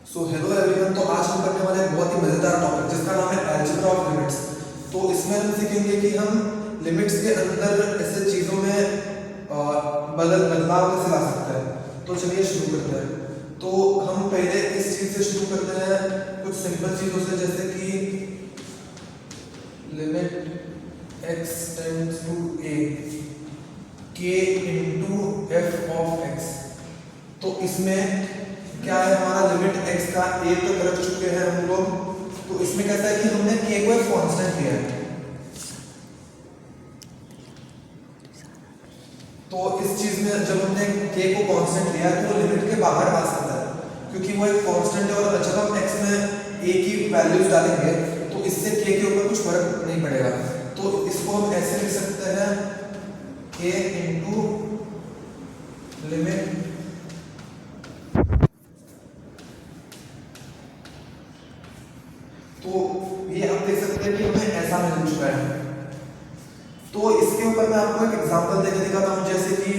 So hello everyone, तो आज हम करने वाले एक बहुत ही मज़ेदार टॉपिक जिसका नाम है अलजेब्रा ऑफ लिमिट्स। तो इसमें हम सीखेंगे कि हम लिमिट्स के अंदर ऐसे चीज़ों में बदलाव कैसे ला सकते हैं। तो चलिए शुरू करते हैं। तो हम पहले इस चीज़ से शुरू करते हैं, कुछ सिंपल चीज़ों से, जैसे कि limit x tends to a k into f of x। तो इसमें क्या है, हमारा लिमिट x का a तक रख चुके हैं हम लोग। तो इसमें कैसा है कि हमने k को एक कांस्टेंट लिया है। तो इस चीज में जब हमने k को कांस्टेंट लिया है तो लिमिट के बाहर आ सकता है, क्योंकि वो एक कांस्टेंट है। और जब हम x में a की वैल्यूज डालेंगे तो इससे k के ऊपर कुछ फर्क नहीं पड़ेगा। तो इसको हम ऐसे लिख सकते हैं, k इंटू लिमिट तो ये आप देख सकते हैं कि हमें ऐसा मिल चुका है। तो इसके ऊपर मैं आपको एक एग्जांपल देके दिखाता हूँ। जैसे कि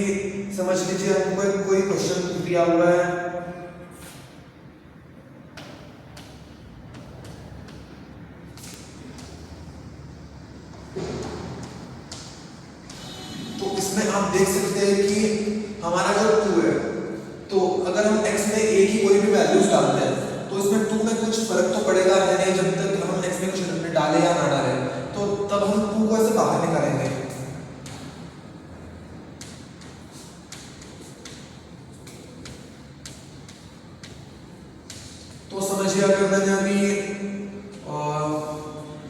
समझ लीजिए हमको कोई क्वेश्चन दिया हुआ है, तो इसमें आप देख सकते हैं कि हमारा जो 2 है, तो अगर हम x में a की कोई भी वैल्यूज डालते हैं तो इसमें 2 में कुछ फर्क तो पड़ेगा है नहीं, जब तक हम x में कुछ डाले या ना डाले। तो तब हम 2 को ऐसे बाहर निकालेंगे। तो समझिए अगर मैंने अभी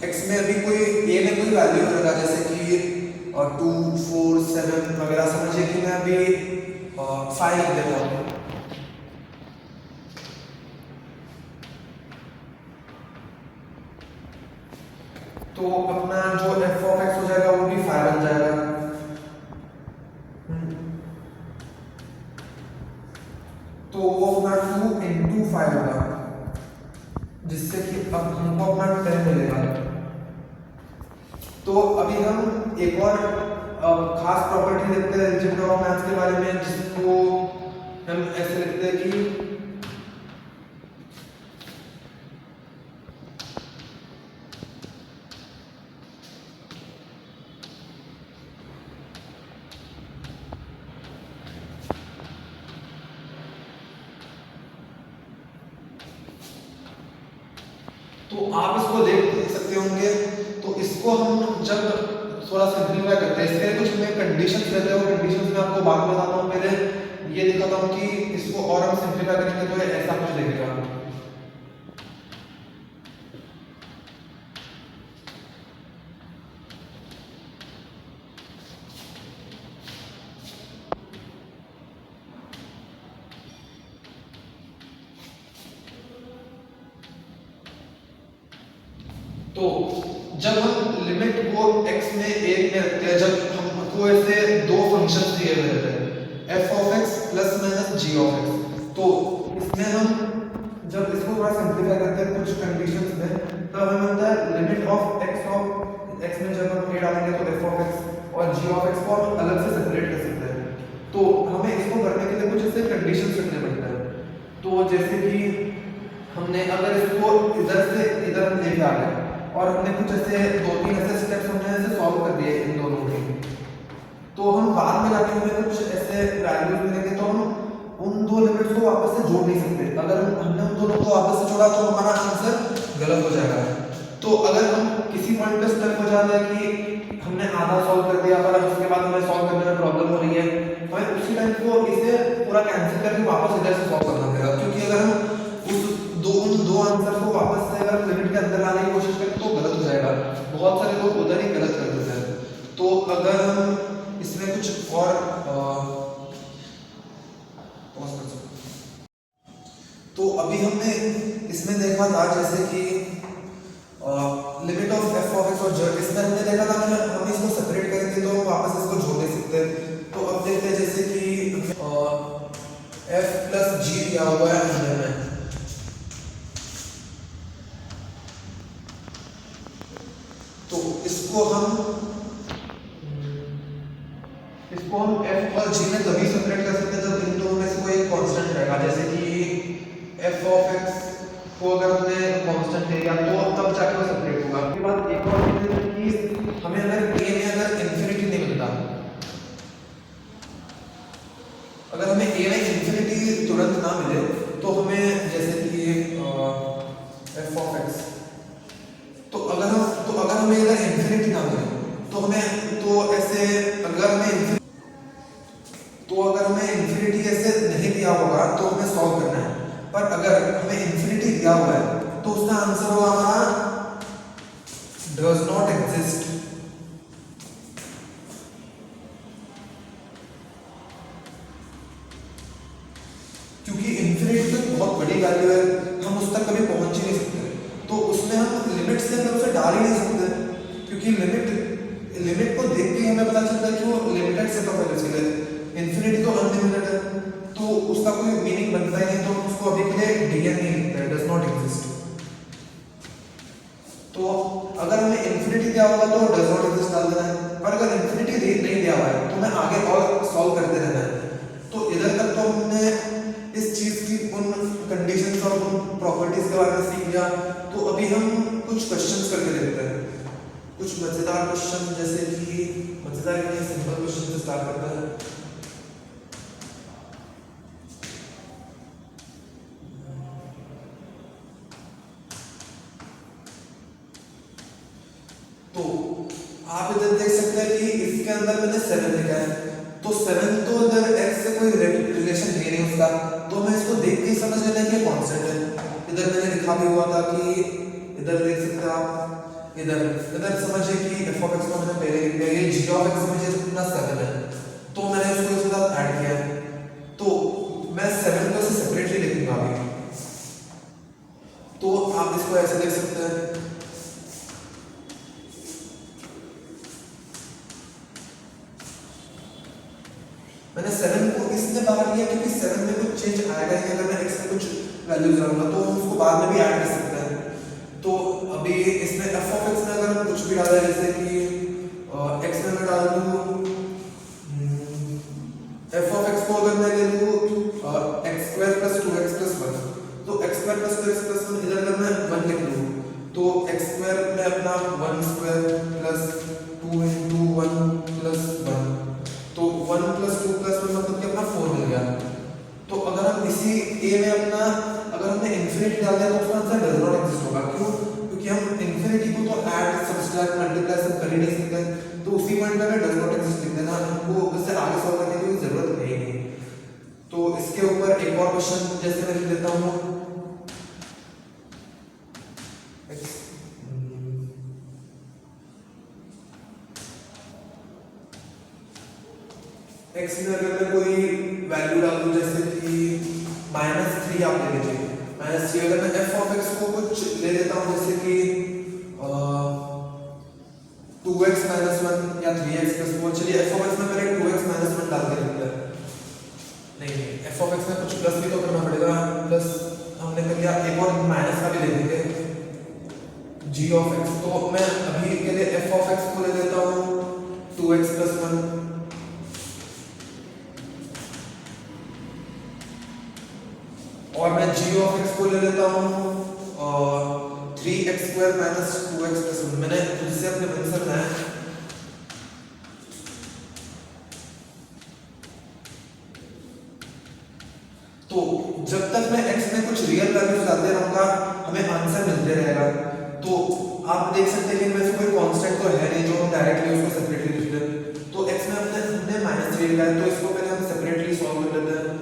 x में अभी कोई a में कोई वैल्यू रखा, जैसे कि 2 4 7 वगैरह, समझिए कि मैं अभी 5 लिख देता हूँ। तो अपना जो f ऑफ x हो जाएगा वो भी 5 बन जाएगा। तो वो अपना 2 इंटू 5 होगा, जिससे कि अब हमको अपना 10 मिलेगा। तो अभी हम एक और खास प्रॉपर्टी देखते हैं अलजेब्रा ऑफ मैथ्स के बारे में, जिसको हम ऐसे लिखते हैं कि तो आप इसको देख सकते होंगे। तो इसको हम जब थोड़ा सिंपलीफाई करते हैं, इसके कुछ हमें कंडीशंस रहते हैं, वो कंडीशंस मैं आपको बाद में बताता हूँ। पहले ये दिखाता हूँ कि इसको और हम सिंपलीफाई करेंगे तो ऐसा कुछ देखेगा। तो जब हम लिमिट को x में 1 में रखते हैं, जब हमको ऐसे दो फंक्शंस दिए हुए रहते हैं, f of x plus minus g of x। तो इसमें हम जब इसको थोड़ा सिंपलीफाई करते हैं कुछ कंडीशंस में, तब हमें मिलता है लिमिट ऑफ x में जब हम a डालेंगे तो f ऑफ x और g ऑफ x को हम अलग से सेपरेट कर सकते हैं। तो हमें इसको करने के लिए कुछ ऐसे कंडीशंस रखने पड़ते हैं। तो जैसे कि हमने अगर इसको इधर से इधर हम लेके आ गए और हमने कुछ ऐसे 2-3 ऐसे स्टेप्स हमने ऐसे सॉल्व कर दिए इन दोनों के, तो हम बाद में जाके हमें कुछ ऐसे वैल्यूज मिलेंगे, तो हम उन दो लिमिट्स को वापस से जोड़ नहीं सकते। अगर हमने उन दोनों को वापस से जोड़ा तो हमारा आंसर गलत हो जाएगा। तो अगर हम किसी पॉइंट पे स्टक हो जाते हैं कि हमने आधा सॉल्व कर दिया पर उसके बाद हमें सॉल्व करने में प्रॉब्लम हो रही है, तो हमें उसी टाइम को इसे पूरा कैंसिल करके वापस इधर से सॉल्व करना पड़ेगा। क्योंकि अगर हम उन दो आंसर को वापस से अगर लिमिट के अंदर लाने की कोशिश करें तो गलत हो जाएगा। बहुत सारे लोग उधर ही गलत कर देते हैं। तो अगर हम इसमें कुछ और तो अभी हमने इसमें देखा था, जैसे कि limit of f of x और z, इसमें हमने देखा था कि हम इसको सेपरेट करेंगे तो हम वापस इसको जोड़ नहीं सकते। तो अब देखते हैं, जैसे कि f प्लस g दिया हुआ है अंदर में, तो इसको हम f और g में तभी सेपरेट कर सकते हैं जब इन दोनों में से कोई एक कांस्टेंट रहेगा। जैसे कि f एफ ऑफ एक्स को अगर हमने कांस्टेंट ले लिया तो तब जाके वो सेपरेट होगा। उसके बाद एक और चीज है कि हमें अगर ए में अगर इन्फिनिटी नहीं मिलता, अगर हमें ए में इन्फिनिटी तुरंत ना मिले तो हमें जैसे कि एफ ऑफ एक्स, तो अगर हमें अगर इन्फिनिटी ना मिले तो हमें तो ऐसे अगर हमें इन्फिनिटी ऐसे नहीं दिया होगा तो हमें सॉल्व करना है, पर अगर हमें इन्फिनिटी दिया हुआ है तो उसका आंसर होगा हमारा डज नॉट एग्जिस्ट। क्योंकि इन्फिनिटी तो बहुत बड़ी वैल्यू है, हम उस तक कभी पहुंच ही नहीं सकते, तो उसमें हम लिमिट से अंदर उसे डाल ही नहीं सकते, क्योंकि लिमिट को देख के हमें पता चलता है कि वो लिमिटेड सेट ऑफ वैल्यूज के लिए, इन्फिनिटी तो अनलिमिटेड है, तो उसका कोई मीनिंग बनता ही नहीं, तो उसको अभी के लिए डीएन नहीं लिखते हैं, डज नॉट एग्जिस्ट। तो अगर हमें इन्फिनिटी दिया होगा तो डज नॉट एग्जिस्ट डाल देना है, पर अगर इन्फिनिटी नहीं दिया हुआ है तो हमें आगे और सॉल्व करते रहना है। तो इधर तक तो हमने इस चीज की उन कंडीशंस और उन प्रॉपर्टीज के बारे में सीख लिया। तो अभी हम कुछ क्वेश्चंस करके देखते हैं, कुछ मजेदार क्वेश्चन, जैसे कि मजेदार नहीं, सिंपल क्वेश्चन से स्टार्ट करते हैं। तो आप इधर देख सकते हैं कि इसके अंदर मैंने 7 लिखा है, तो 7 तो इधर x से कोई रिलेशन है नहीं उसका, तो मैं इसको देख के समझ लेना कि कांस्टेंट है। इधर मैंने लिखा भी हुआ था कि इधर देख सकते हैं आप, इधर समझिए कि f ऑफ x को मैंने पहले लिख दिया, ये g ऑफ x समझिए कितना 7 है, तो मैंने इसको इसके साथ ऐड किया, तो मैं 7 को ऐसे सेपरेटली लिखूंगा अभी। तो आप इसको ऐसे देख सकते हैं, मैंने 7 को इसलिए बाहर लिया क्योंकि 7 में कुछ चेंज आएगा ही, अगर मैं x में कुछ वैल्यूज डालूंगा तो हम उसको बाद में भी ऐड कर सकते हैं। तो अभी इसमें f ऑफ x में अगर हम कुछ भी डालें, जैसे कि x में मैं डाल दूं f ऑफ x को अगर मैं ले लूं x square plus 2x plus 1, तो x square plus 2x plus 1 इधर अगर मैं 1 लिख दूं तो x स्क्वायर में अपना 1 स्क्वायर प्लस 2 into 1 प्लस 1, तो 1 प्लस 2 प्लस 1 मतलब कि अपना 4 मिल गया। तो अगर हम इसी a में अपना अगर हमने इन्फिनिटी डाल दिया तो उसका आंसर डज नॉट एग्जिस्ट होगा। क्यों? क्योंकि हम इन्फिनिटी को तो ऐड सब्ट्रैक्ट मल्टीप्लाई सब कर ही नहीं सकते, तो उसी पॉइंट पे हमें डज नॉट एग्जिस्ट लिख देना, हमको उससे आगे सॉल्व करने की जरूरत है ही नहीं। तो इसके ऊपर एक और क्वेश्चन जैसे मैं लिख देता हूँ, x में अगर मैं कोई वैल्यू डाल दूं, जैसे कि -3 आप ले लीजिए, -3 अगर मैं f ऑफ x को कुछ ले लेता हूं, जैसे कि 2x - 1 या 3x + 4, चलिए f ऑफ x में पहले 2x - 1 डाल के लिखते हैं। नहीं, f ऑफ x में कुछ प्लस भी तो करना पड़ेगा, प्लस हमने कर लिया, एक और माइनस का भी ले लेंगे g ऑफ x, तो मैं अभी के लिए f ऑफ x को ले लेता हूं 2x + 1, और मैं g ऑफ x को ले लेता हूँ 3x² - 2x + 1, मैंने जिससे अपने मन से बनाया। तो जब तक मैं x में कुछ रियल वैल्यूज डालते रहूंगा हमें आंसर मिलते रहेगा। तो आप देख सकते हैं कि इनमें से कोई कांस्टेंट तो है नहीं जो हम डायरेक्टली उसको सेपरेटली लिख दें। तो x में हमने -3 लिखा है, तो इसको पहले हम सेपरेटली सॉल्व कर लेते हैं।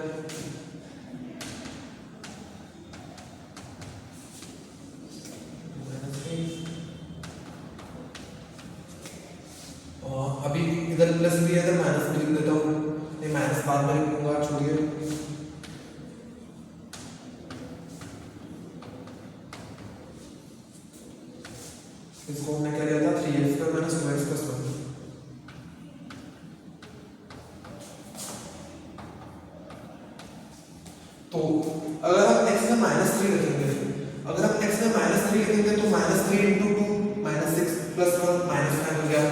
अभी इधर प्लस भी है, इधर माइनस भी लिख देता हूँ, ये माइनस बाद में लिखूंगा, छोड़िए। इसको हमने क्या लिया था 3x² - 2x + 1। तो अगर हम x में -3 लिखेंगे, अगर हम x में -3 लिखेंगे तो -3 × 2 -6 + 1 -5 हो गया,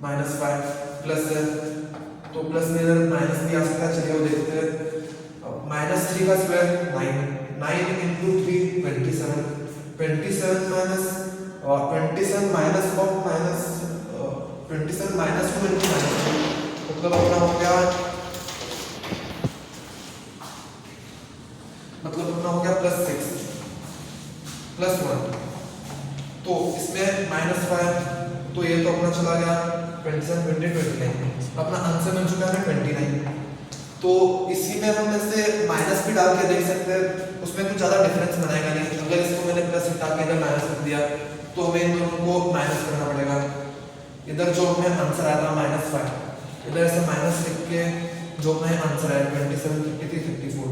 -5 प्लस है, तो प्लस में इधर माइनस भी आ सकता है, चलिए वो देखते हैं। -3 का square 9, 9 into 3 27, 27 minus 27 minus of minus 27 minus 2 into minus 2, मतलब अपना हो गया +6 +1, तो इसमें -5, तो ये तो अपना चला गया 27 20 29, अपना आंसर मिल चुका है 29। तो इसी में हम ऐसे माइनस भी डाल के देख सकते हैं, उसमें कुछ ज़्यादा डिफरेंस बनाएगा नहीं। अगर इसको मैंने प्लस हटा के इधर माइनस कर दिया तो हमें इन दोनों को माइनस करना पड़ेगा। इधर जो हमें आंसर आया था -5, इधर ऐसे माइनस लिख के जो हमें आंसर आया 27 53 34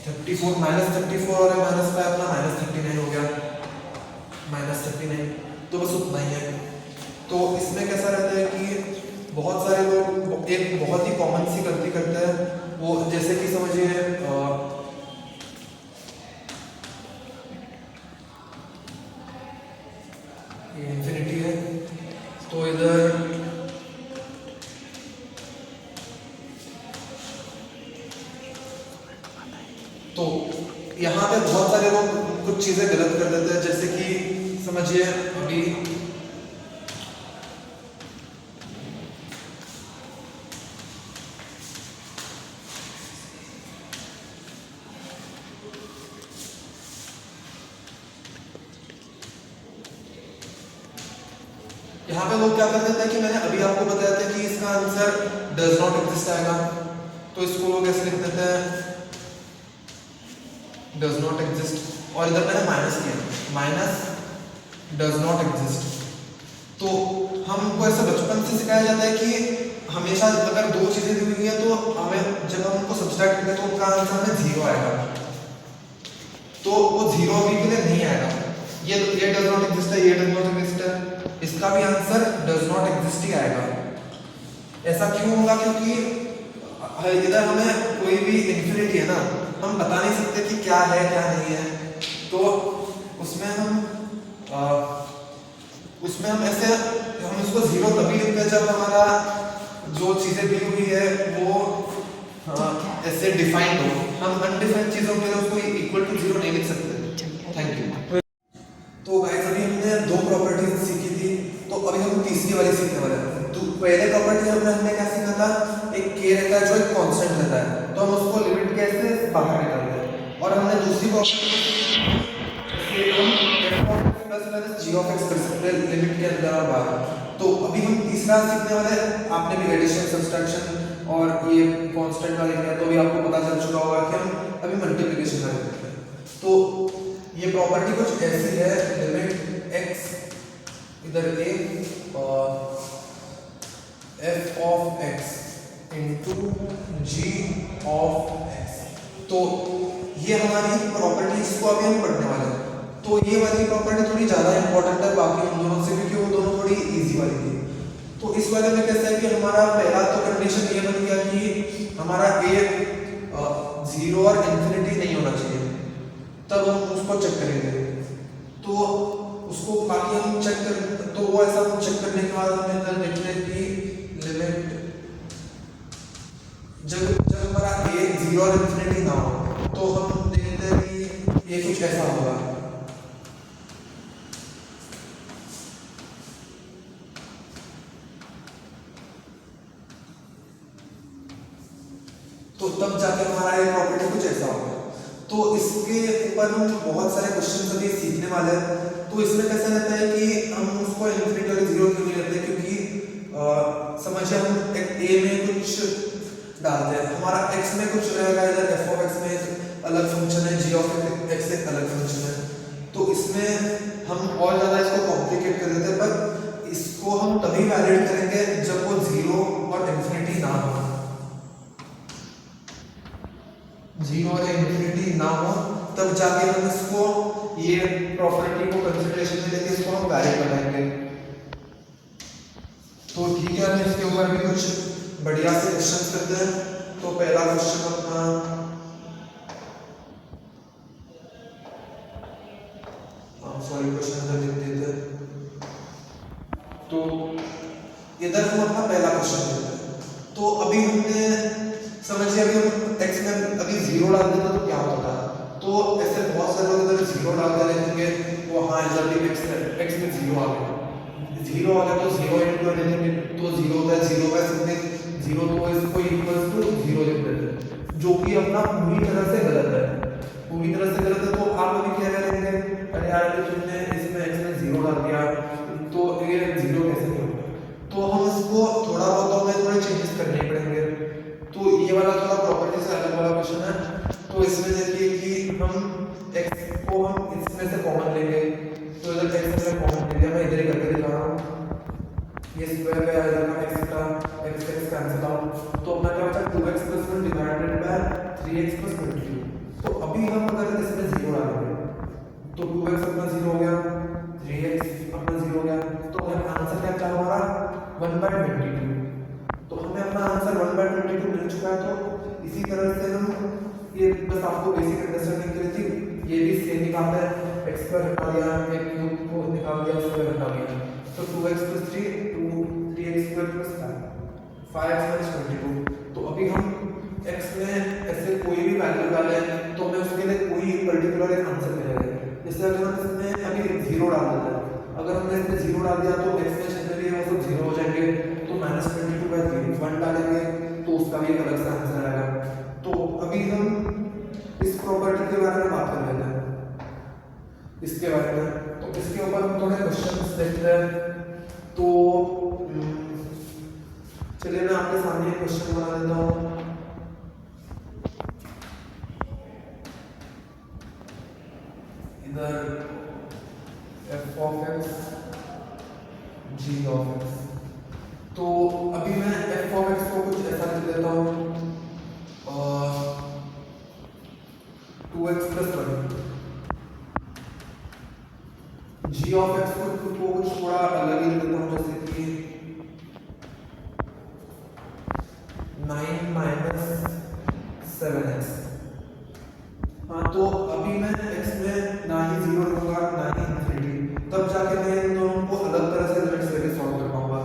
34 -34 और -5 अपना -39 हो गया, -39। तो बस उतना ही है। तो इसमें कैसा रहता है कि बहुत सारे लोग एक बहुत ही कॉमन सी गलती करते हैं, वो जैसे कि समझिए ये इंफिनिटी है, तो इधर तो यहाँ पे बहुत सारे लोग कुछ चीज़ें गलत कर देते हैं, जैसे कि समझिए अभी यहाँ पे लोग क्या कर देते हैं कि मैंने अभी आपको बताया था कि इसका आंसर डज नॉट एग्जिस्ट आएगा, तो इसको लोग ऐसे लिख देते हैं डज नॉट एग्जिस्ट, और इधर मैंने माइनस किया माइनस डज नॉट एग्जिस्ट। तो हमको ऐसे बचपन से सिखाया जाता है कि हमेशा अगर दो चीजें दी हुई है तो हमें जब हम उनको सब्सट्रैक्ट करते हैं तो उनका आंसर हमें 0 आएगा, तो वो 0 अभी के लिए नहीं आएगा। ये डज नॉट एग्जिस्ट है, ये डज नॉट एग्जिस्ट है, इसका भी आंसर डज नॉट एग्जिस्ट ही आएगा। ऐसा क्यों होगा? क्योंकि इधर हमें कोई भी इंफिनिटी है ना, हम बता नहीं सकते कि क्या है क्या नहीं है, तो उसमें हम ऐसे हम इसको 0 तभी लिखते हैं जब हमारा जो चीजें दी हुई है वो ऐसे डिफाइंड हो। हम अनडिफाइंड चीजों के लिए उसको इक्वल टू 0 नहीं लिख सकते। Thank you. तो गाइस अभी हमने दो प्रॉपर्टीज सीखी थी, तो अभी हम तीसरी वाली सीखने वाले हैं। तो पहले प्रॉपर्टी हमने क्या सीखा था, एक k रहता है जो एक कांस्टेंट रहता है, तो हम उसको लिमिट के से बाहर निकालते हैं। और हमने दूसरी प्रॉपर्टी g ऑफ x कर सकते हैं लिमिट के अंदर और बाहर। तो अभी हम तीसरा सीखने वाले हैं। आपने भी एडिशन सब्सट्रैक्शन और ये कांस्टेंट वाले किया, तो अभी आपको पता चल चुका होगा कि हम अभी मल्टीप्लिकेशन वाले करते हैं। तो ये प्रॉपर्टी कुछ ऐसी है, लिमिट x इधर a और f of x into g of x। तो ये हमारी प्रॉपर्टी, इसको अभी हम पढ़ने वाले हैं। तो ये वाली प्रॉपर्टी थोड़ी ज़्यादा इंपॉर्टेंट है बाकी उन दोनों से, क्योंकि वो दोनों थोड़ी इजी वाली थी। तो इस वाले में कैसा है कि हमारा पहला तो कंडीशन ये बन गया कि हमारा a 0 और इंफिनिटी नहीं होना चाहिए, तब हम उसको चेक करेंगे। तो उसको बाकी हम चेक कर, तो वो ऐसा हम चेक करने के बाद हमें इधर देखना है कि लिमिट जब हमारा a 0 और इंफिनिटी ना हो, तो हम देखते हैं कि ये कुछ ऐसा होगा। तो तब जाके हमारा ये प्रॉपर्टी कुछ ऐसा होगा। तो इसके ऊपर हम बहुत सारे क्वेश्चन अभी सीखने वाले हैं। तो इसमें कैसा रहता है कि हम उसको इंफिनिटी और 0 क्यों नहीं लेते, क्योंकि समझिए हम एक a में कुछ डालते हैं, हमारा x में कुछ रहेगा, इधर f ऑफ x में अलग फंक्शन है, g ऑफ x एक अलग फंक्शन है। तो इसमें हम और ज़्यादा इसको कॉम्प्लिकेट कर देते हैं, पर इसको हम तभी वैलिडेट करेंगे जब वो 0 और इंफिनिटी ना हो। 0 और इंफिनिटी ना हो तब जाके हम इसको ये प्रॉपर्टी को कंसीडरेशन में लेके इसको हम वैलिड बनाएंगे। तो ठीक है, हम इसके ऊपर भी कुछ बढ़िया से क्वेश्चन करते हैं। तो पहला क्वेश्चन अपना सॉरी क्वेश्चन इधर लिख देते हैं। तो इधर हम अपना पहला क्वेश्चन लेते हैं। तो अभी हमने समझिए अभी हम x में अभी 0 डाल जीरो डाल दे लेंगे वो हाँ जल्दी एक्स में जीरो आ गया, जीरो आ गया तो जीरो इंटू ले लेंगे तो जीरो का समथिंग जीरो तो इसको इक्वल्स टू जीरो लिख देते हैं, जो कि अपना पूरी तरह से गलत है, पूरी तरह से गलत है। तो आप अभी क्या करेंगे, अरे यार तुमने इसमें एक्स में जीरो डाल दिया तो ये जीरो कैसे नहीं होगा, तो हम इसको थोड़ा बहुत तो हमें थोड़े चेंजेस करने पड़ेंगे। तो ये वाला थोड़ा प्रॉपर्टी से अलग वाला क्वेश्चन है। तो इसमें देखिए कि हम x को हम इसमें से कॉमन लेंगे, तो इधर x में कॉमन ले लिया, मैं इधर ही करके दिखा रहा हूँ, ये स्क्वायर पे आ जाएगा x का x कैंसिल आउट, तो अपना क्या बचा 2x + 1 डिवाइडेड बाय 3x + 22। तो अभी हम अगर इसमें जीरो डालेंगे तो 2x अपना जीरो हो गया, 3x अपना जीरो हो गया, तो हमारा आंसर क्या था हमारा 1/22। तो हमें अपना आंसर 1/22 मिल चुका है। तो इसी तरह से हम ये बस आपको बेसिक अंडरस्टैंडिंग के लिए थी, ये भी सेम निकालते हैं, x पर हटा दिया, एक क्यूब को निकाल दिया, उस पर हटा दिया, तो 2x + 3 3x² + 5x - 22। तो अभी हम x में ऐसे कोई भी वैल्यू डालें तो हमें उसके लिए कोई पर्टिकुलर एक आंसर मिलेगा। जैसे अगर हम इसमें अभी जीरो डाल देते हैं, अगर हमने इसमें जीरो डाल दिया तो x में जनरली वो सब जीरो हो जाएंगे, तो -22/3 1 डालेंगे तो उसका भी एक अलग सा आंसर आएगा। तो अभी हम इस प्रॉपर्टी के बारे में बात कर लेते हैं, इसके बारे में। तो इसके ऊपर हम थोड़े क्वेश्चंस देखते हैं। तो चलिए मैं आपके सामने एक क्वेश्चन बना देता हूँ। इधर f(x) g(x). तो अभी मैं f(x) को कुछ ऐसा लिख देता हूँ 2x + 1, g(x) को कुछ थोड़ा अलग ही लिख देता हूँ, जैसे कि 9 - 7x। हाँ, तो अभी मैं x में ना ही जीरो रखूंगा ना ही इंफिनिटी, तब जाके मैं इन दोनों को अलग तरह से लिमिट्स लेके सॉल्व कर पाऊंगा।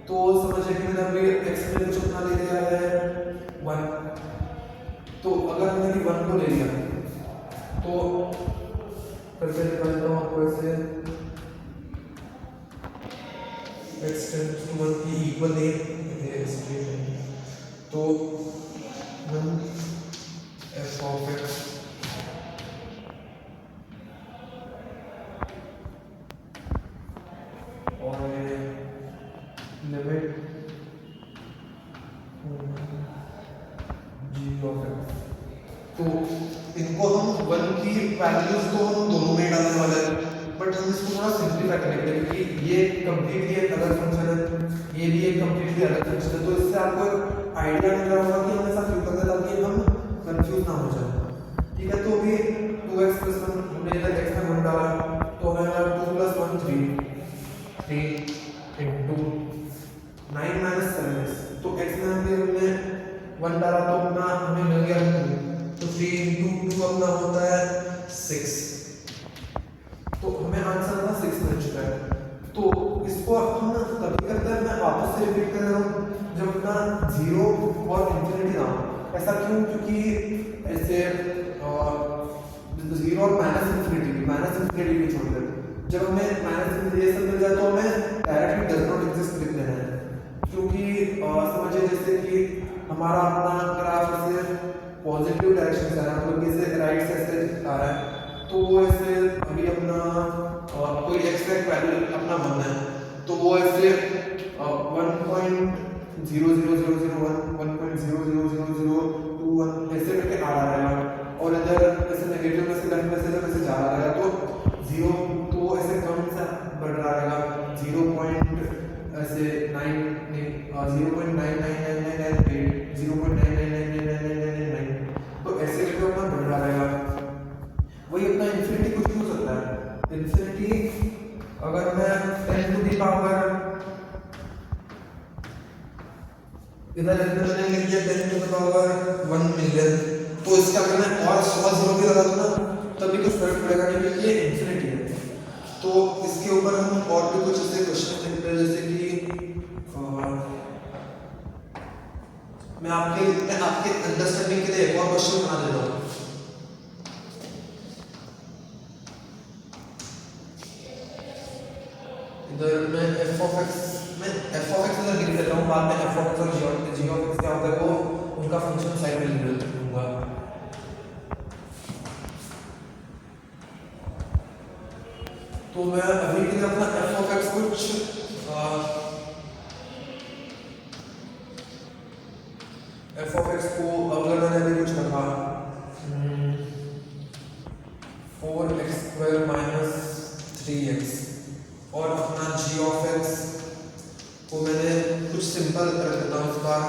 तो समझिए कि मैंने अभी x में कुछ अपना ले लिया है 1, तो अगर मैंने 1 को ले लिया तो कैसे लिखा देता हूँ आपको, ऐसे x → 1 की इक्वल है, तो हम f(x) और लिमिट g(x), तो इनको हम 1 की वैल्यूज तो हम दोनों में डालने वाले हैं, बट हम इसको थोड़ा सिंपलीफाई करेंगे क्योंकि ये कंप्लीटली एक अलग फंक्शन है, ये भी एक कंप्लीटली अलग फंक्शन है। तो इससे आपको एक आइडिया मिल रहा होगा कि हम ऐसा क्यों करते हैं ताकि हम कंफ्यूज ना हो जाए। ठीक है, तो अभी 2x + 1 हमने इधर x में 1 डाला, तो हमें 2 + 1 3 into 9 - 7x, तो x में हमने 1 डाला तो अपना हमें मिल गया 2, तो 3 into 2 अपना होता है 6, तो हमें आंसर अपना 6 मिल चुका है। तो इसको हम तभी करते हैं, मैं वापस से रिपीट कर रहा हूँ, जब अपना 0 और इंफिनिटी ना, ऐसा क्यों, क्योंकि ऐसे 0 और -इंफिनिटी भी छोड़ देते, जब हमें -इंफिनिटी सब मिल जाए तो हमें डायरेक्टली डज नॉट एग्जिस्ट लिख देना है, क्योंकि समझिए जैसे कि हमारा अपना ग्राफ ऐसे पॉजिटिव डायरेक्शन से आ रहा है, मतलब जैसे राइट से ऐसे आ रहा है, तो वो ऐसे अभी अपना कोई एक्सैक्ट वैल्यू अपना 1 है, तो वो ऐसे 1.00001 ऐसे करके आ रहा है, और इधर ऐसे नेगेटिव में से लेफ्ट में से जब ऐसे जा रहा है तो 0, तो ऐसे कम सा बढ़ रहा रहेगा, 0.9 ऐसे 0.9999998 0.9999999, तो ऐसे करके अपना बढ़ रहा रहेगा। वही अपना इंफिनिटी कुछ भी हो सकता है, इंफिनिटी अगर मैं 10 टू दी पावर इधर मैंने लिख दिया 10 टू द पावर 1 मिलियन, तो इसका अगर मैं और 100 जीरो भी लगा दूं ना तभी कुछ फर्क पड़ेगा नहीं, क्योंकि ये इंफिनिटी है। तो इसके ऊपर हम और भी कुछ ऐसे क्वेश्चन देखते हैं, जैसे कि मैं आपके अंडरस्टैंडिंग के लिए एक और क्वेश्चन बना देता हूँ। इधर मैं एफ ऑफ एक्स इधर लिख देता हूँ, बाद में एफ ऑफ एक्स और जी ऑफ एक्स क्या होता है वो उनका फंक्शन साइड में लिख दूंगा। तो मैं अभी के लिए अपना एफ ऑफ एक्स को अगर मैंने कुछ रखा 4x² - 3x और अपना g ऑफ x को मैंने कुछ सिंपल रख देता हूँ इस बार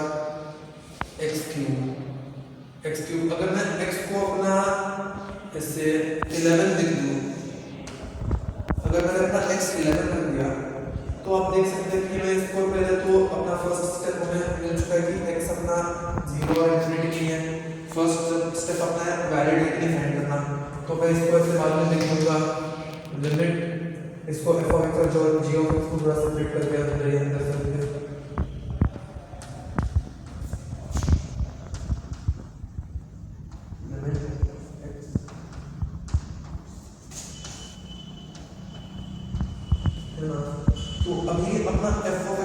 x³ अगर मैं x को अपना ऐसे 11 लिख दूँ, अगर मैंने अपना x 11 रख दिया तो आप देख सकते हैं कि मैं इसको पहले तो अपना फर्स्ट स्टेप में मिल चुका है कि x अपना 0 और इंफिनिटी नहीं है। फर्स्ट स्टेप अपना है वैलिडिटी फाइंड करना, तो मैं इसको ऐसे बाद में लिख दूंगा लिमिट इसको f ऑफ x और g ऑफ x को थोड़ा सेपरेट करके अंदर से तो अभी अपना f ऑफ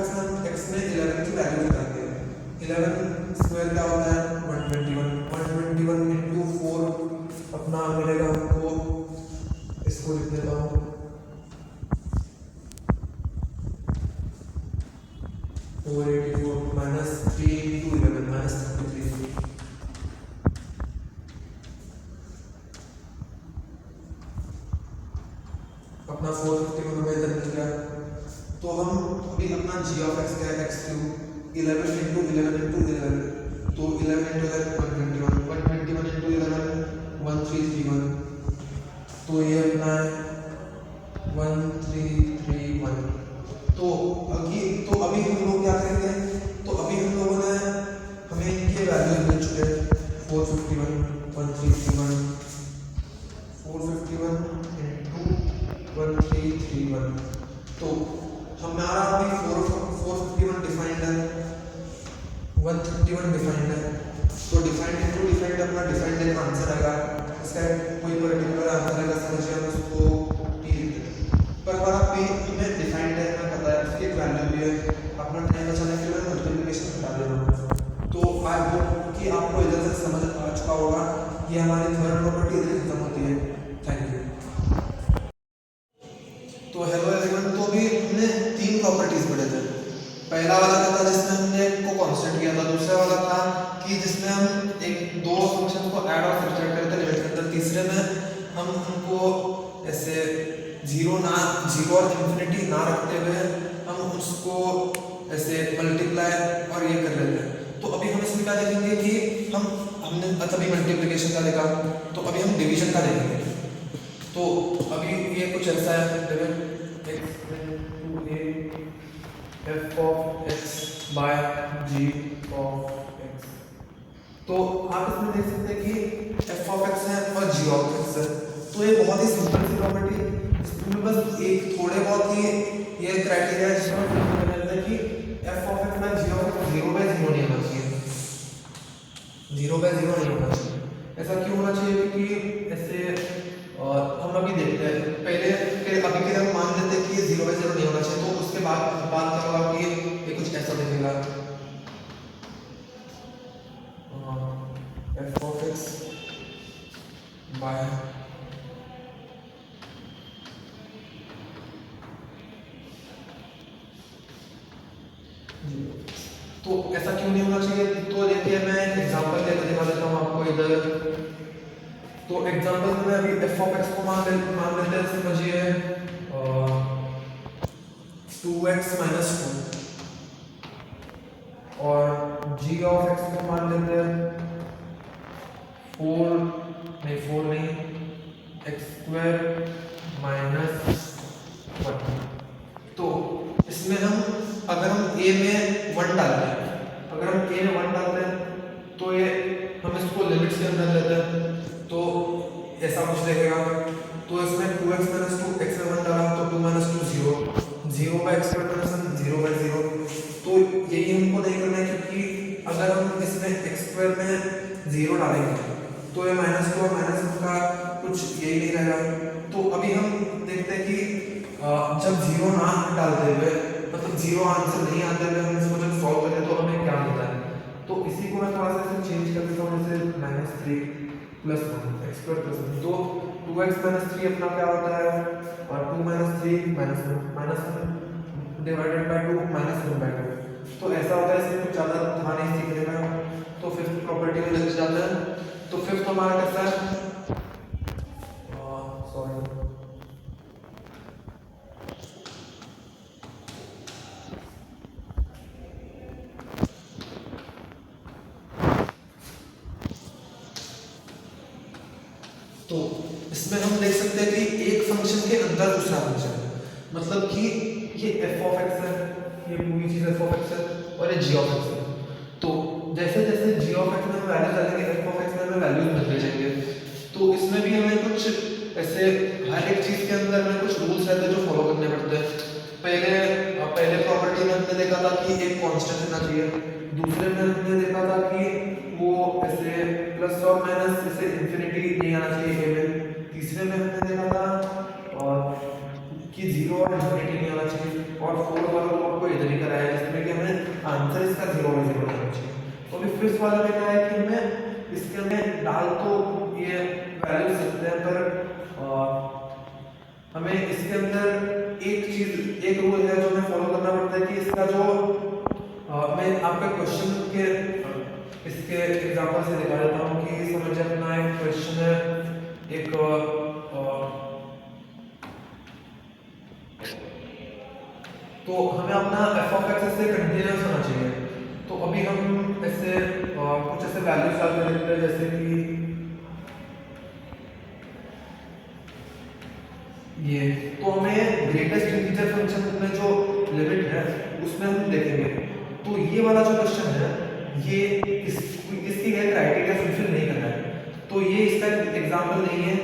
x में 11 की वैल्यू निकालते हैं। 11 स्क्वायर क्या होता है 121 इंटू 4 अपना मिलेगा हमको, इसको लिख देता हूँ 484 माइनस 3 इंटू 11 माइनस 33 अपना 451 में इधर मिल गया। तो हम अभी अपना g ऑफ x क्या है x³ 11 इंटू 11 इंटू 11 तो 11 इंटू 11 121 इंटू 11 1331 तो ये अपना 1331। तो अभी हम लोग क्या करेंगे, तो अभी हम लोगों ने हमें इनके वैल्यू मिल चुके हैं 451 1331 451 इंटू 1331। तो हमारा अभी 451 डिफाइंड है 131 डिफाइंड है, तो डिफाइंड इनटू डिफाइंड अपना डिफाइंड का आंसर आएगा। इसका कोई पर्टिकुलर आंसर आएगा समझिए हम उसको टी लिख देते, पर हमारा पे हमें डिफाइंड है हमें पता है उसकी एक वैल्यू भी है। अपना टाइम बचाने के लिए मल्टीप्लिकेशन हटा देना। तो आई होप कि आपको इधर से समझ आ चुका होगा कि हमारी थर्ड प्रॉपर्टी इधर खत्म होती है। Thank you. तो हेलो एवरीवन, तो भी हमने 3 प्रॉपर्टीज पढ़े थे। पहला वाला था जिसमें हमने को कांस्टेंट किया था, दूसरा वाला था कि जिसमें हम दो फंक्शन को ऐड और सब्ट्रैक्ट करते लिमिट के अंदर, तीसरे में हम उनको ऐसे 0 और इंफिनिटी ना रखते हुए हम उसको ऐसे मल्टीप्लाई और ये कर लेते हैं। तो अभी हम इसमें क्या देखेंगे कि हमने अभी मल्टीप्लिकेशन का देखा, तो अभी हम डिवीजन का देखेंगे। तो अभी ये कुछ ऐसा है f of x by g of x। तो आप इसमें देख सकते हैं कि f ऑफ x है और g ऑफ x है। तो ये बहुत ही सिंपल सी प्रॉपर्टी, इसमें बस एक थोड़े बहुत ही ये क्राइटेरिया है जिसमें हम कहते हैं कि f of x by g of x 0/0 नहीं होना चाहिए, 0/0 नहीं होना चाहिए। ऐसा क्यों होना चाहिए? क्योंकि ऐसे हम अभी देखते हैं पहले अभी के हम मान लेते हैं कि 0/0 नहीं होना चाहिए, तो उसके बाद बात क्या होगा कि ये कुछ ऐसा दिखेगा f ऑफ x बाय तो ऐसा क्यों नहीं होना चाहिए? तो देखिए मैं एग्जांपल लेकर दिखा देता हूँ आपको इधर। तो एग्जांपल में अभी f ऑफ x को मान लेते हैं, समझिए 2x - 2 और g ऑफ x को मान लेते हैं 4 नहीं x² - 1। तो इसमें अगर हम a में 1 डालते हैं, तो ये हम इसको लिमिट्स के अंदर लेते हैं तो ऐसा कुछ देखेगा। तो इसमें 2x - 2 x में 1 डाला तो 2 - 2 0 0/x² - 0/0। तो यही हमको नहीं करना है, क्योंकि अगर हम इसमें x² में 0 डालेंगे तो ये -2 और -1 का कुछ यही नहीं रहेगा। तो अभी हम देखते हैं कि जब 0 ना डालते आते हुए, मतलब जीरो आंसर नहीं आते हुए हम इसको जब सॉल्व करें तो हमें क्या मिलता है। तो इसी को मैं थोड़ा सा ऐसे चेंज कर देता हूँ, जैसे -3 + 1 x स्क्वायर प्लस 1, तो 2x - 3 अपना क्या होता है, और 2 - 3 -1 डिवाइडेड बाय 2 -1/2। तो ऐसा होता है, इसमें कुछ ज़्यादा था नहीं सीखने का। तो फिफ्थ प्रॉपर्टी में लग जाता है। तो फिफ्थ हमारा कैसा है, सॉरी, तो इसमें हम देख सकते हैं कि एक फंक्शन के अंदर दूसरा फंक्शन है, मतलब कि ये f(x) है, ये पूरी चीज f(x) है और ये g(x) है। तो जैसे जैसे g(x) में वैल्यू डालेंगे f(x) में हमें वैल्यूज मिलते जाएंगे। तो इसमें भी हमें कुछ ऐसे हर एक चीज के अंदर में कुछ रूल्स रहते हैं जो फॉलो करने पड़ते हैं। पहले प्रॉपर्टी में हमने देखा था कि एक कांस्टेंट होना चाहिए, दूसरे में हमने देखा था कि वो ऐसे प्लस और माइनस ऐसे इंफिनिटी नहीं आना चाहिए ए में, तीसरे में हमने देखा था और कि जीरो और इंफिनिटी नहीं आना चाहिए, और फोर्थ वाला तो आपको इधर ही कराया है जिसमें कि हमें आंसर इसका 0 और 0 आना चाहिए। तो अभी फिफ्थ वाला में क्या है कि हमें इसके अंदर डाल तो ये वैल्यू सकते हैं, पर हमें इसके अंदर एक रूल है जो हमें फॉलो करना पड़ता है कि इसका जो मैं आपका क्वेश्चन के इसके एग्जांपल से दिखा देता हूँ कि समझिए अपना एक क्वेश्चन है, एक तो हमें अपना f(x) ऐसे कंटीन्यूअस होना चाहिए। तो अभी हम ऐसे कुछ ऐसे वैल्यूज डाल के देखते हैं, जैसे कि ये, तो हमें ग्रेटेस्ट इंटीजर फंक्शन में जो लिमिट है उसमें हम देखेंगे। तो ये वाला जो क्वेश्चन है ये इसकी क्राइटेरिया फुलफिल नहीं कर रहा है, तो ये इसका एग्जांपल नहीं है,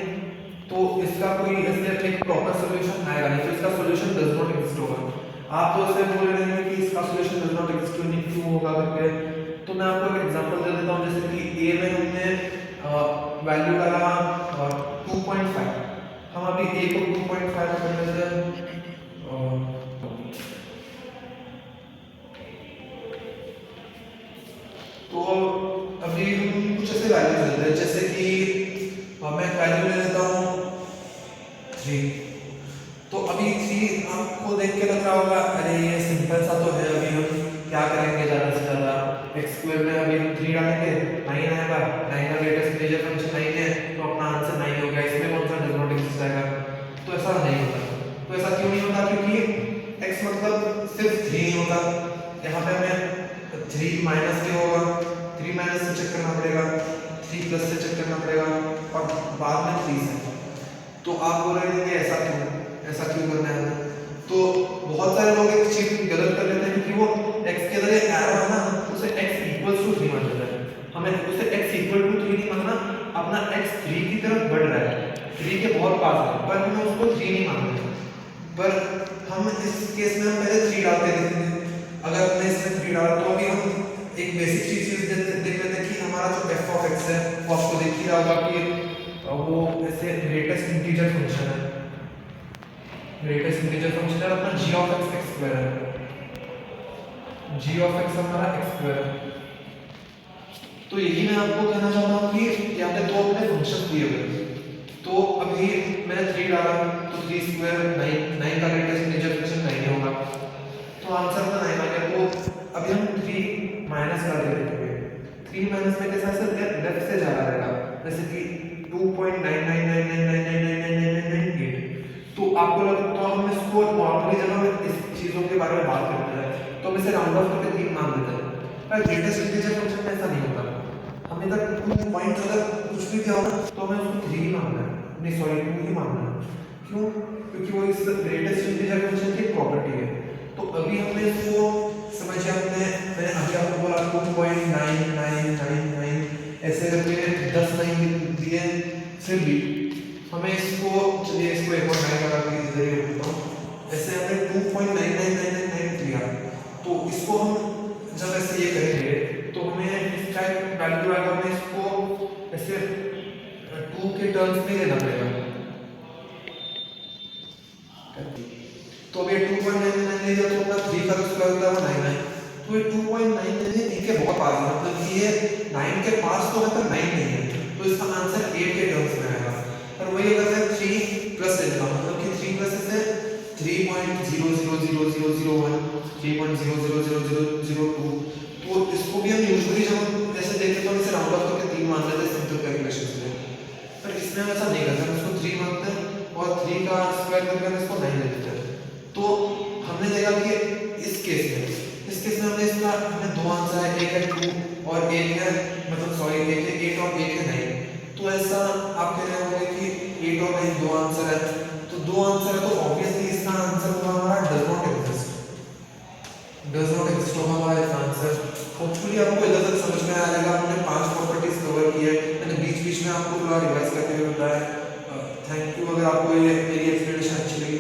तो इसका कोई ऐसे एक प्रॉपर सॉल्यूशन आएगा नहीं, तो इसका सॉल्यूशन डज नॉट एग्जिस्ट होगा। आप तो ऐसे बोल रहे हैं कि इसका सॉल्यूशन डज नॉट एग्जिस्ट नहीं क्यों होगा करके, तो मैं आपको एक एग्जांपल दे देता हूँ, जैसे कि a में हमने वैल्यू डाला 2.5, हम अभी a को 2.5 कर लेते हैं, तो अभी हम कुछ ऐसे वैल्यू लेते हैं, जैसे कि मैं वैल्यू ले लेता हूँ 3। तो अभी 3 आपको देख के लग रहा होगा अरे ये सिंपल सा तो है, अभी हम क्या करेंगे ज़्यादा से ज़्यादा, एक्स स्क्वायर में अभी हम 3 डालेंगे 9 आएगा, 9 का ग्रेटेस्ट इंटीजर फंक्शन 9 है, तो अपना आंसर 9 हो गया, इसमें कौन सा डज नॉट एग्जिस्ट आएगा। तो ऐसा नहीं होता। तो ऐसा क्यों नहीं होता, क्योंकि x मतलब सिर्फ 3 ही होता, यहाँ पे हमें 3 माइनस के होगा, 3 माइनस से चेक करना पड़ेगा, 3 प्लस से चेक करना पड़ेगा, और बाद में 3 से। तो आप बोल रहे हैं ऐसा क्यों करना है। तो बहुत सारे लोग एक चीज गलत कर लेते हैं कि वो x के अंदर एरो है ना, उसे x इक्वल्स टू 3 मान लेते हैं। हमें उसे x इक्वल टू 3 नहीं मानना, अपना x 3 की तरफ बढ़ रहा है, 3 के बहुत पास है, पर हमें उसको 3 नहीं मानना है। पर हम इस केस में हम पहले 3 डाल के देखेंगे। अगर हमने इसमें 3 डाला तो अभी हम एक बेसिक चीज देख लेते हैं कि हमारा जो f(x) है वो आपको दिख ही रहा होगा कि वो ऐसे ग्रेटेस्ट इंटीजर फंक्शन है, ग्रेटेस्ट इंटीजर फंक्शन है, अपना g(x) x स्क्वायर है, g(x) हमारा x स्क्वायर है। तो यही मैं आपको कहना चाहता हूँ कि यहाँ पे दो अपने फंक्शन दिए हुए, तो अभी मैंने 3 डाला तो 3 स्क्वायर 9 का ग्रेटेस्ट इंटीजर फंक्शन 9 होगा, तो आंसर तो 9 आ गया। तो अभी हम 3 माइनस करके देखेंगे, 3 माइनस में कैसा सर लेफ्ट से जा रहा रहेगा, जैसे कि 2.9999999998। तो आपको लगता तो हम इसको नॉर्मली जब हम इस चीजों के बारे में बात करते हैं तो हम इसे राउंड ऑफ करके 3 मान लेते हैं, पर ग्रेटेस्ट इंटीजर फंक्शन में ऐसा नहीं होता। हमें अगर 2 पॉइंट अगर कुछ भी दिया हो ना तो हमें उसको 3 ही मानना है, नहीं सॉरी 2 ही मानना है। क्यों? क्योंकि वो इस ग्रेटेस्ट इंटीजर फंक्शन की प्रॉपर्टी है। तो अभी हमने इसको समझिए, मैंने अभी आपको बोला 2.9999 ऐसे करके 10 9 दिए, फिर भी हमें इसको, चलिए इसको एक और 9 लगा के इधर ही रखता हूँ, ऐसे हमने 2.99999 दिया, तो इसको हम जब ऐसे ये करेंगे तो हमें इसका एक वैल्यू आएगा, हमें इसको ऐसे 2 के टर्म्स में लेना पड़ेगा। तो अब ये 2.99 ले लिया तो अपना 3 का स्क्वायर होता है 99, तो ये 2.99 ए के बहुत पास है, मतलब कि ये 9 के पास तो है पर 9 नहीं है, तो इसका आंसर 8 के टर्म्स में आएगा। पर वही अगर मैं 3 प्लस लेता हूँ, मतलब कि 3 प्लस से 3.000001, 3.000002, तो इसको भी हम यूजुअली जब हम ऐसे देखते तो इसे राउंड ऑफ करके 3 मान लेते हैं सिंपल कैलकुलेशन के लिए, पर इसमें हम ऐसा नहीं करते, हम इसको 3 मानते हैं और 3 का स्क्वायर करके हम इसको 9 ले लेते हैं। तो हमने देखा कि इस केस में हमने इसका हमें दो आंसर है, एक है 2 और एक है, मतलब सॉरी एक है 8 और एक है 9, तो ऐसा आप कह रहे होंगे कि 8 और 9 दो आंसर है, तो दो आंसर है तो ऑब्वियसली इसका आंसर होगा हमारा डज नॉट एग्जिस्ट होगा हमारा इसका आंसर। होपफुली आपको इधर तक समझ में आ जाएगा, हमने 5 प्रॉपर्टीज कवर की है, मैंने बीच बीच में आपको थोड़ा रिवाइज करके भी बताया। थैंक यू, अगर आपको ये मेरी एक्सप्लेनेशन अच्छी लगी